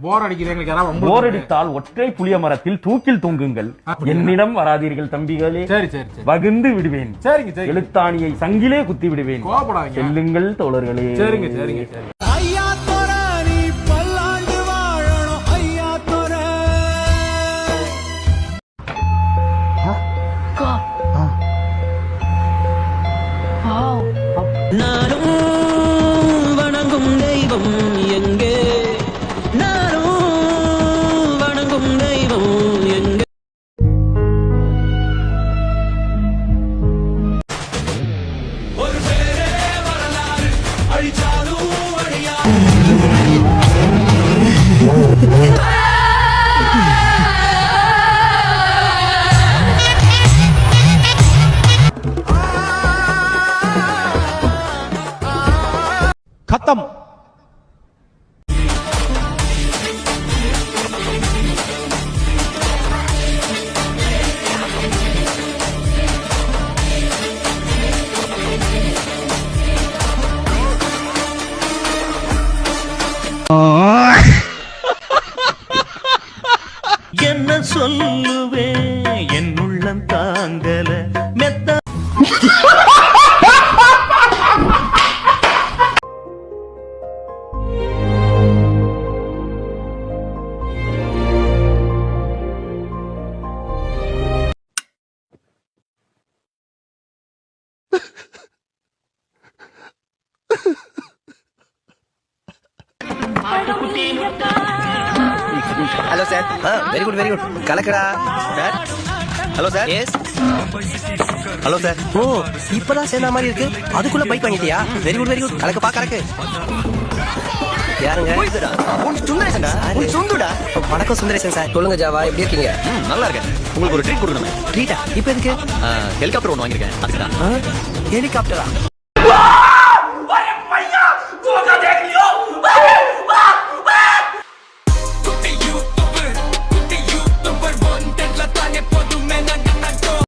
போர் அடிக்குது எங்களுக்கு யாராவது போர் அடித்தால் ஒற்றை புளிய மரத்தில் தூக்கில் தொங்குங்கள். என்னிடம் வராதீர்கள் தம்பிகளே. சரி சரி சரி. வகுந்து விடுவேன். சரிங்க சரி. எழுத்தாணியை சங்கிலே குத்தி விடுவேன். கோபப்படாதீங்க. செல்லுங்கள் தோழர்களே. சரிங்க சரிங்க சரி. ஐயா தோர நீ பல்லாண்டு வாழணும் ஐயா தோர. நானும் வணங்கும் தெய்வம் எங்கே, நானும் வணங்கும் தெய்வம் எங்கே. ஒரு பேரே வரலாறு அழிச்சாலும் அழியா. खत्म। என்ன சொல்லுவேன் என் உள்ளம் தாங்கல மெத்த. Hello sir. वेरी गुड கலக்கடா sir. Hello sir. Yes. Hello sir. ஓ இப்பதான் சேர்ந்த மாதிரி இருக்கு. அதுக்குள்ள பைக் வாங்கிட்டியா? வெரி குட் கலக்க கலக்கு. யாருங்க? சுந்தரேசன்டா. சுந்துடா. வணக்கம் சுந்தரேசன் சார். சொல்லுங்க ஜாவா, எப்படி இருக்கீங்க? நல்லா இருக்கேன். உங்களுக்கு ஒரு ட்ரீட் கொடுக்கணும். ட்ரீட்டா? இப்போ எதுக்கு? ஹெலிகாப்டர் ஒன்று வாங்கியிருக்கேன். அதுதான். ஹெலிகாப்டரா?